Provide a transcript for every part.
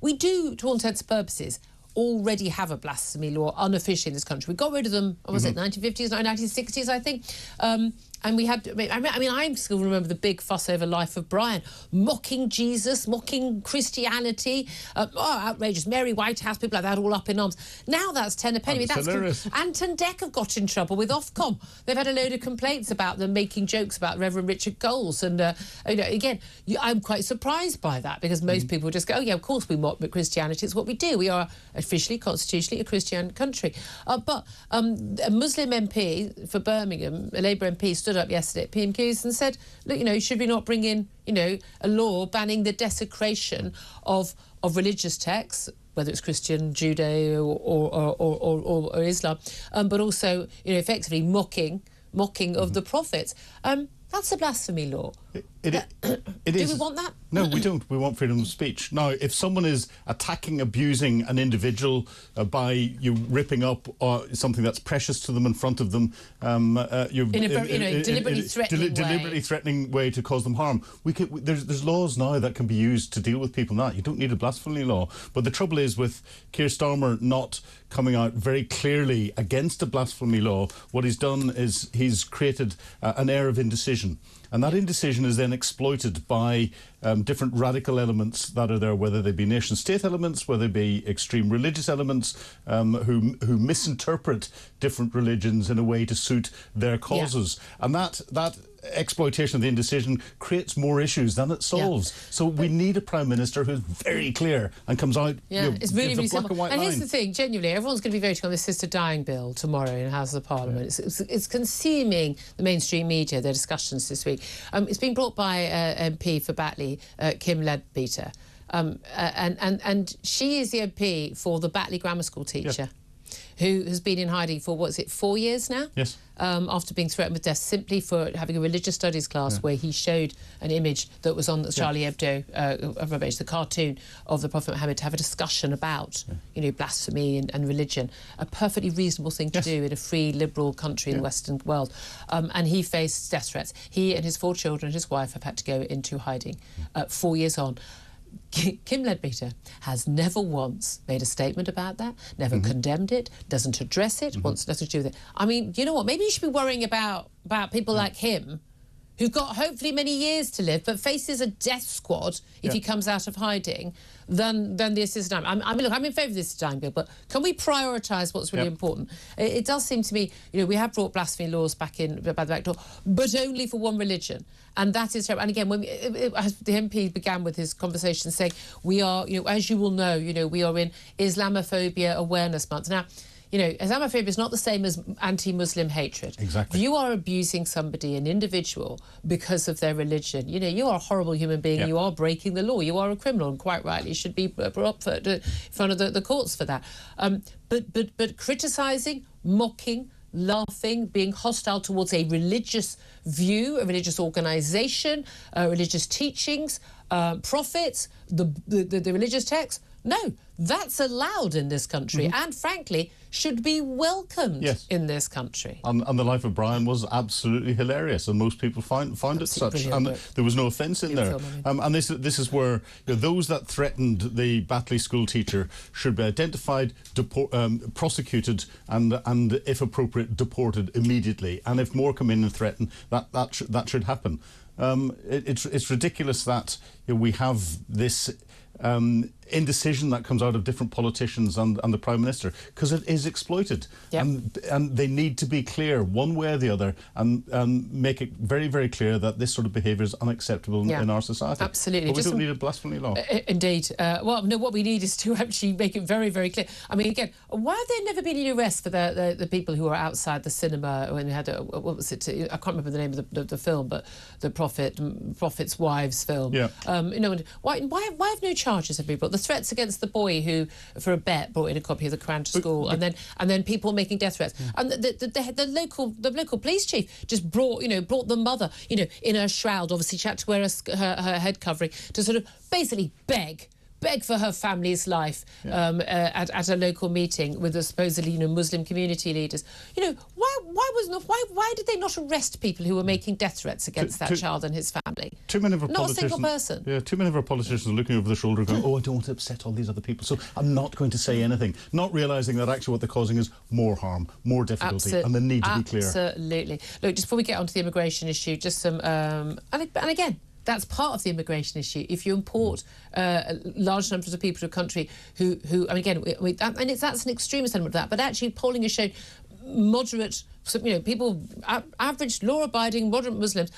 we do, to all intents and purposes, already have a blasphemy law unofficially in this country. We got rid of them, what was it, 1950s, 1960s, I think? And we had, I still remember the big fuss over Life of Brian, mocking Jesus, mocking Christianity, outrageous, Mary Whitehouse, people like that, all up in arms. Now that's 10 a penny. That's hilarious. Anton Deck have got in trouble with Ofcom. They've had a load of complaints about them making jokes about Reverend Richard Coles. And, again, I'm quite surprised by that, because most people just go, oh, yeah, of course we mock Christianity. It's what we do. We are officially, constitutionally, a Christian country. But a Muslim MP for Birmingham, a Labour MP, stood up yesterday at PMQs and said, look, should we not bring in, a law banning the desecration of religious texts, whether it's Christian, Judeo or Islam, but also, effectively mocking of the prophets. That's a blasphemy law. It Do is. we want that? No, we don't. We want freedom of speech. Now, if someone is attacking, abusing an individual by you ripping up something that's precious to them in front of them, deliberately threatening way to cause them harm, there's laws now that can be used to deal with people. Now, you don't need a blasphemy law. But the trouble is with Keir Starmer not coming out very clearly against a blasphemy law, what he's done is he's created an air of indecision. And that indecision is then exploited by different radical elements that are there, whether they be nation-state elements, whether they be extreme religious elements, who misinterpret different religions in a way to suit their causes. Yeah. And that exploitation of the indecision creates more issues than it solves. Yeah. So we need a Prime Minister who's very clear and comes out, it's really, really simple. And here's line. the thing, genuinely, everyone's going to be voting on this sister dying bill tomorrow in the House of Parliament. Yeah. It's consuming the mainstream media, their discussions this week. It's been brought by MP for Batley, Kim Leadbeater, and she is the MP for the Batley Grammar School teacher. Yeah. Who has been in hiding for, 4 years now? Yes. After being threatened with death simply for having a religious studies class where he showed an image that was on the Charlie Hebdo, the cartoon of the Prophet Muhammad, to have a discussion about, blasphemy and religion. A perfectly reasonable thing to do in a free, liberal country in the Western world. And he faced death threats. He and his 4 children and his wife have had to go into hiding 4 years on. Kim Leadbeater has never once made a statement about that, never condemned it, doesn't address it, wants nothing to do with it. I mean, you know what? Maybe you should be worrying about people like him, who've got hopefully many years to live, but faces a death squad if he comes out of hiding, than the assisted dying. Look, I'm in favour of this dying bill, but can we prioritise what's really important? It does seem to me, we have brought blasphemy laws back in by the back door, but only for one religion. And that is terrible. And again, when the MP began with his conversation saying, we are, as you will know, we are in Islamophobia Awareness Month. Now, Islamophobia is not the same as anti-Muslim hatred. Exactly. If you are abusing somebody, an individual, because of their religion, you are a horrible human being. You are breaking the law. You are a criminal, and quite rightly should be brought in front of the courts for that. But criticising, mocking, laughing, being hostile towards a religious view, a religious organisation, religious teachings, prophets, the religious text. No, that's allowed in this country and, frankly, should be welcomed in this country. And the Life of Brian was absolutely hilarious, and most people found it such. And there was no offence in there. And this is where those that threatened the Batley school teacher should be identified, prosecuted, and if appropriate, deported immediately. And if more come in and threaten, that should happen. It's ridiculous that we have this indecision that comes out of different politicians and the Prime Minister, because it is exploited. And they need to be clear one way or the other and make it very, very clear that this sort of behaviour is unacceptable in our society. Absolutely. But we don't need a blasphemy law. Indeed. Well, no, what we need is to actually make it very, very clear. I mean, again, why have there never been any arrests for the people who are outside the cinema when we had, what was it, I can't remember the name of the film, but the Prophet's Wives film. Why have no charges have been brought? The threats against the boy who, for a bet, brought in a copy of the Quran to school, and then people making death threats, and the local police chief just brought the mother, in her shroud. Obviously, she had to wear her head covering to sort of basically beg beg for her family's life at a local meeting with the supposedly Muslim community leaders. Why did they not arrest people who were making death threats against that child and his family? Too many of our not a politicians, single person. Yeah, too many of our politicians are looking over their shoulder going, oh, I don't want to upset all these other people, so I'm not going to say anything, not realising that actually what they're causing is more harm, more difficulty, and they need to be clear. Absolutely. Look, just before we get onto the immigration issue, just some... and again, that's part of the immigration issue. If you import large numbers of people to a country who and again, that's an extremist element of that, but actually polling has shown moderate, people, average, law-abiding, moderate Muslims,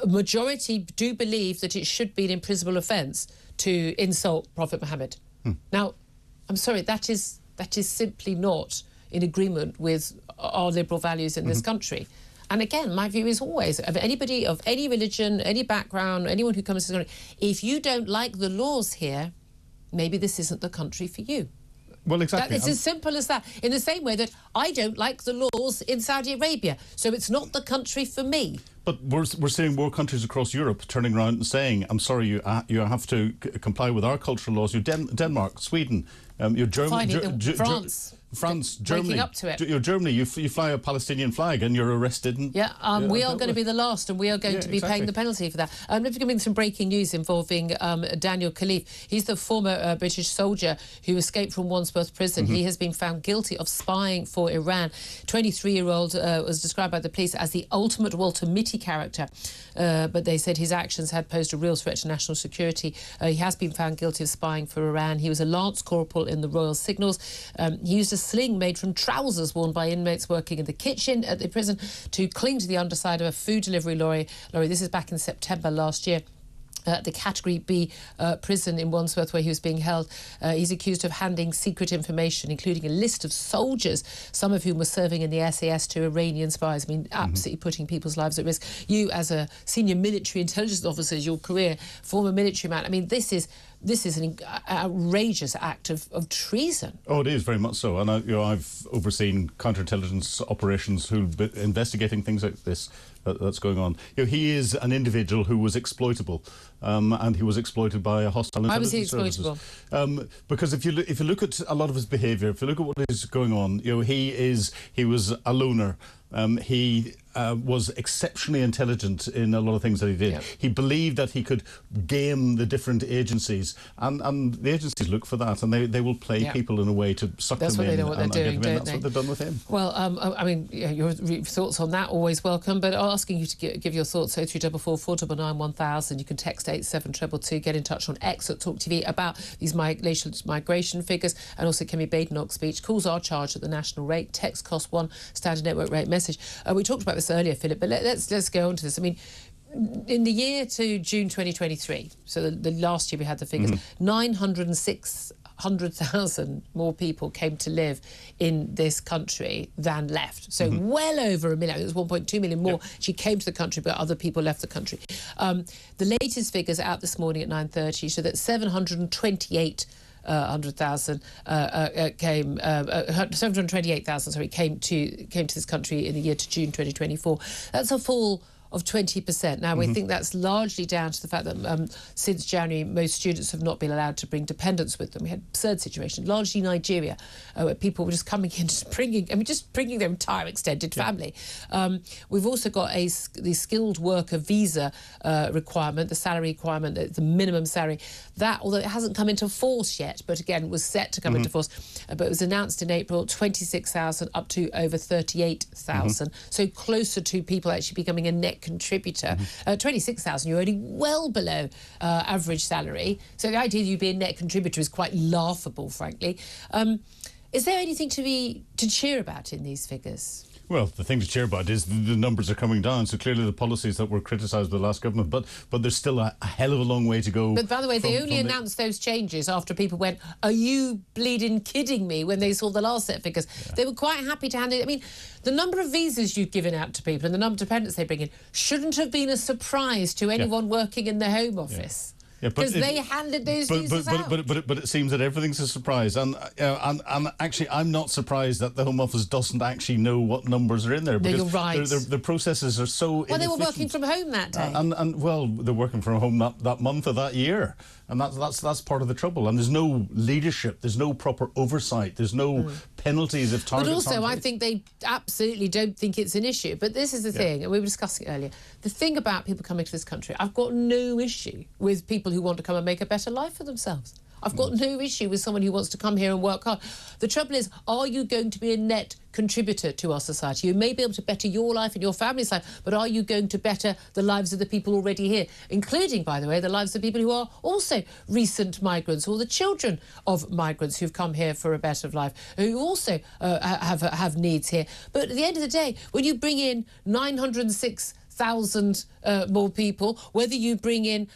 a majority do believe that it should be an imprisonable offence to insult Prophet Muhammad. Now, I'm sorry, that is simply not in agreement with our liberal values in this country. And again, my view is always, of anybody of any religion, any background, anyone who comes to this country, if you don't like the laws here, maybe this isn't the country for you. Well, exactly. It's as simple as that. In the same way that I don't like the laws in Saudi Arabia, so it's not the country for me. But we're seeing more countries across Europe turning around and saying, I'm sorry, you have to comply with our cultural laws. Denmark, Sweden, France, Germany. Waking up to it. Germany, you fly a Palestinian flag and you're arrested. We are going to be the last, and we are going to be paying the penalty for that. Let's give some breaking news involving Daniel Khalif. He's the former British soldier who escaped from Wandsworth prison. He has been found guilty of spying for Iran. 23-year-old was described by the police as the ultimate Walter Mitty character, but they said his actions had posed a real threat to national security. He has been found guilty of spying for Iran. He was a lance corporal in the Royal Signals. He used a sling made from trousers worn by inmates working in the kitchen at the prison to cling to the underside of a food delivery lorry. This is back in September last year. The Category B prison in Wandsworth where he was being held. He's accused of handing secret information, including a list of soldiers, some of whom were serving in the SAS to Iranian spies. I mean, absolutely putting people's lives at risk. You, as a senior military intelligence officer, your career, former military man, I mean, this is an outrageous act of treason. Oh, it is, very much so. And I've overseen counterintelligence operations who've been investigating things like this that's going on. He is an individual who was exploitable, and he was exploited by a hostile intelligence services. Why was he exploitable? Because if you look at a lot of his behaviour, if you look at what is going on, he was a loner. He was exceptionally intelligent in a lot of things that he did. Yep. He believed that he could game the different agencies, and the agencies look for that, and they will play people in a way to suck them in. That's what they know what they're doing, don't they? That's what they've done with him. Well, I mean, your thoughts on that always welcome, but asking you to give your thoughts, 0344 499 1000. You can text 87222, get in touch on X at Talk TV about these migration figures, and also Kemi Badenoch's speech. Calls are charged at the national rate. Text cost £1, standard network rate message. We talked about this earlier, Philip, but let's go on to this. I mean, in the year to June 2023, so the last year we had the figures, 906,000 more people came to live in this country than left. So well over a million. It was 1.2 million more. She came to the country, but other people left the country. The latest figures out this morning at 9:30 show that 728,000 came to this country in the year to June 2024. That's a fall of 20%. Now, we think that's largely down to the fact that since January, most students have not been allowed to bring dependents with them. We had absurd situations, largely Nigeria, where people were just coming in, just bringing their entire extended family. We've also got the skilled worker visa requirement, the salary requirement, the minimum salary. That, although it hasn't come into force yet, but again, was set to come into force, but it was announced in April, 26,000 up to over 38,000. So closer to people actually becoming a net contributor. 26,000, you're earning well below average salary. So the idea that you'd be a net contributor is quite laughable, frankly. Is there anything to cheer about in these figures? Well, the thing to cheer about is the numbers are coming down, so clearly the policies that were criticised by the last government, but there's still a hell of a long way to go. But by the way, they only announced those changes after people went, are you bleeding kidding me, when they saw the last set of figures. Yeah. They were quite happy to hand it. I mean, the number of visas you've given out to people and the number of dependents they bring in shouldn't have been a surprise to anyone working in the Home Office. because they handed those visas out. But it seems that everything's a surprise, and actually, I'm not surprised that the Home Office doesn't actually know what numbers are in there. No, you're right. The processes are so inefficient. Well, they were working from home that day, and well, they're working from home that month or that year, and that's part of the trouble. And there's no leadership, there's no proper oversight, there's no penalties if targets. But also, I think they absolutely don't think it's an issue. But this is the thing, and we were discussing it earlier. The thing about people coming to this country, I've got no issue with people who want to come and make a better life for themselves. I've got no issue with someone who wants to come here and work hard. The trouble is, are you going to be a net contributor to our society? You may be able to better your life and your family's life, but are you going to better the lives of the people already here, including, by the way, the lives of people who are also recent migrants or the children of migrants who've come here for a better life, who also have needs here. But at the end of the day, when you bring in 906,000 more people, whether you bring in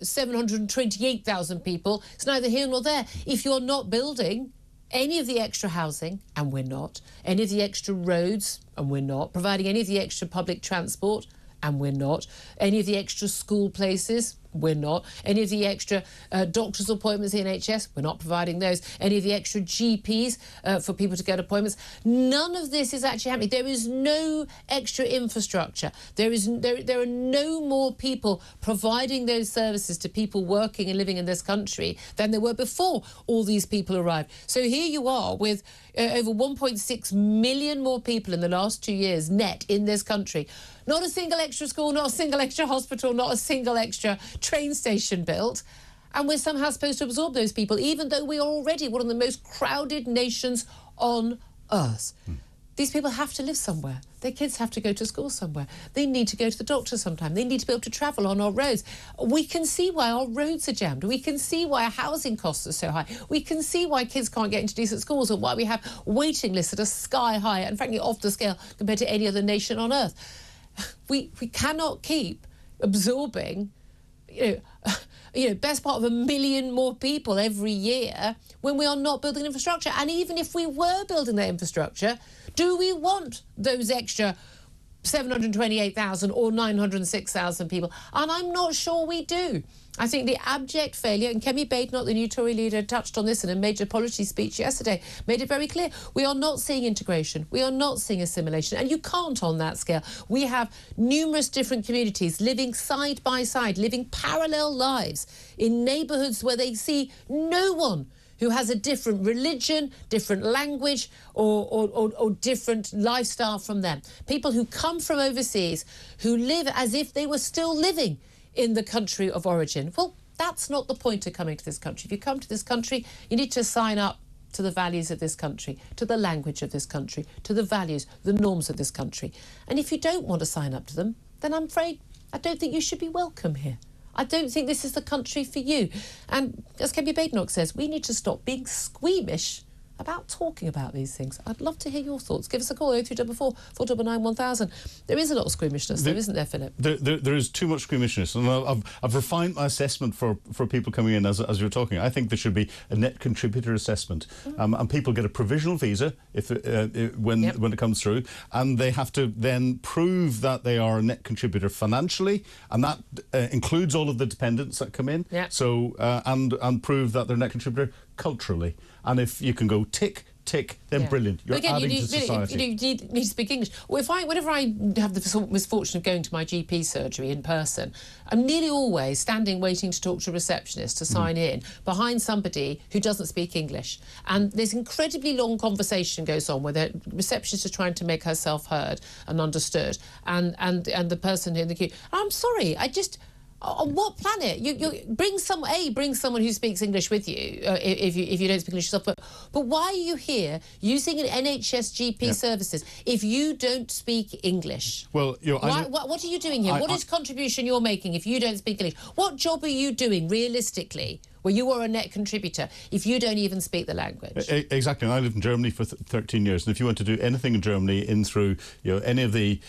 728,000 people, it's neither here nor there. If you're not building any of the extra housing, and we're not, any of the extra roads, and we're not, providing any of the extra public transport, and we're not, any of the extra school places, we're not, any of the extra doctor's appointments in NHS, we're not providing those, any of the extra GPs for people to get appointments. None of this is actually happening. There is no extra infrastructure. There are no more people providing those services to people working and living in this country than there were before all these people arrived. So here you are with over 1.6 million more people in the last 2 years net in this country. Not a single extra school, not a single extra hospital, not a single extra train station built. And we're somehow supposed to absorb those people, even though we are already one of the most crowded nations on earth. These people have to live somewhere. Their kids have to go to school somewhere. They need to go to the doctor sometime. They need to be able to travel on our roads. We can see why our roads are jammed. We can see why our housing costs are so high. We can see why kids can't get into decent schools, or why we have waiting lists that are sky high and frankly off the scale compared to any other nation on earth. We cannot keep absorbing, best part of 1 million more people every year when we are not building infrastructure. And even if we were building that infrastructure, do we want those extra 728,000 or 906,000 people? And I'm not sure we do. I think the abject failure, and Kemi Badenoch, the new Tory leader, touched on this in a major policy speech yesterday, made it very clear. We are not seeing integration. We are not seeing assimilation. And you can't on that scale. We have numerous different communities living side by side, living parallel lives in neighbourhoods where they see no one who has a different religion, different language, or different lifestyle from them. People who come from overseas, who live as if they were still living in the country of origin. Well, that's not the point of coming to this country. If you come to this country, you need to sign up to the values of this country, to the language of this country, to the values, the norms of this country. And if you don't want to sign up to them, then I'm afraid I don't think you should be welcome here. I don't think this is the country for you. And as Kemi Badenoch says, we need to stop being squeamish about talking about these things. I'd love to hear your thoughts. Give us a call, 0344 499 1000. There is a lot of squeamishness, though, isn't there, Philip? There is too much squeamishness, and I've refined my assessment for people coming in as you're talking. I think there should be a net contributor assessment, and people get a provisional visa when it comes through, and they have to then prove that they are a net contributor financially, and that includes all of the dependents that come in. Yep. So and prove that they're a net contributor culturally. And if you can go tick, then brilliant. You're adding to society. You need to speak English. Well, whenever I have the misfortune of going to my GP surgery in person, I'm nearly always standing waiting to talk to a receptionist to sign in behind somebody who doesn't speak English. And this incredibly long conversation goes on where the receptionist is trying to make herself heard and understood, and the person in the queue. I'm sorry, on what planet? You bring someone who speaks English with you if you don't speak English yourself. But why are you here using an NHS GP services if you don't speak English? Well, what are you doing here? What is contribution you're making if you don't speak English? What job are you doing realistically where you are a net contributor if you don't even speak the language? Exactly. And I lived in Germany for 13 years, and if you want to do anything in Germany in through any of the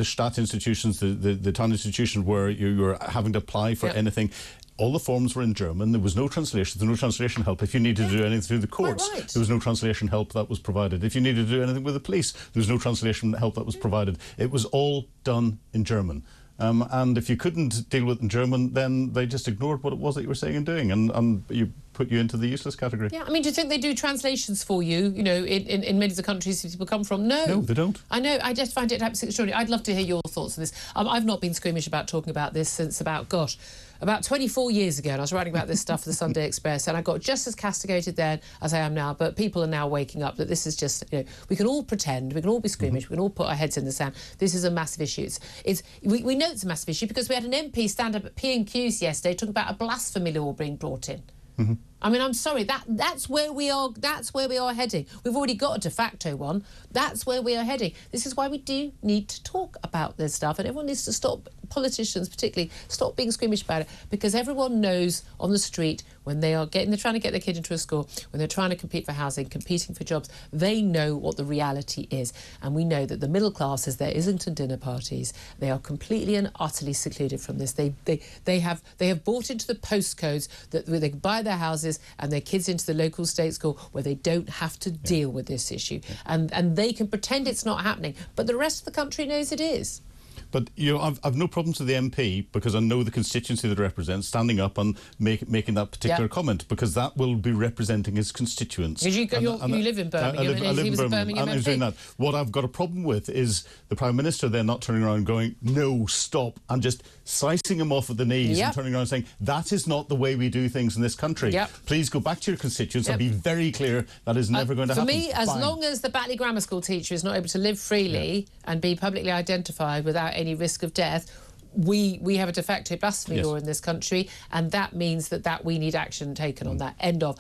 Stadt institutions, the town institutions where you're having to apply for anything, all the forms were in German. There was no translation. There was no translation help. If you needed to do anything through the courts, there was no translation help that was provided. If you needed to do anything with the police, there was no translation help that was provided. It was all done in German. And if you couldn't deal with it in German, then they just ignored what it was that you were saying and doing, and you put you into the useless category. Yeah, I mean, do you think they do translations for you, you know, in many of the countries people come from? No, they don't. I know, I just find it absolutely extraordinary. I'd love to hear your thoughts on this. I've not been squeamish about talking about this since about 24 years ago, and I was writing about this stuff for the Sunday Express, and I got just as castigated then as I am now, but people are now waking up that this is just, you know, we can all pretend, we can all be squeamish, we can all put our heads in the sand. This is a massive issue. We know it's a massive issue because we had an MP stand up at P&Q's yesterday talking about a blasphemy law being brought in. I mean, I'm sorry, that's where we are. That's where we are heading. We've already got a de facto one. That's where we are heading. This is why we do need to talk about this stuff, and everyone needs to stop, politicians particularly, stop being squeamish about it, because everyone knows on the street when they're trying to get their kid into a school, when they're trying to compete for housing, competing for jobs, they know what the reality is. And we know that the middle classes, there Islington dinner parties, they are completely and utterly secluded from this. They have bought into the postcodes where they can buy their houses and their kids into the local state school where they don't have to deal with this issue. And they can pretend it's not happening, but the rest of the country knows it is. But, you know, I've no problems with the MP, because I know the constituency that represents, standing up and making that particular comment, because that will be representing his constituents. Because you live in Birmingham, I live he was in a Birmingham and MP. doing that. What I've got a problem with is the Prime Minister then not turning around and going, no, stop, and just slicing him off at the knees and turning around and saying, that is not the way we do things in this country. Please go back to your constituents and be very clear that is never going to happen. For me, as long as the Batley Grammar School teacher is not able to live freely and be publicly identified without any risk of death, we have a de facto blasphemy law in this country, and that means that we need action taken on that. End of.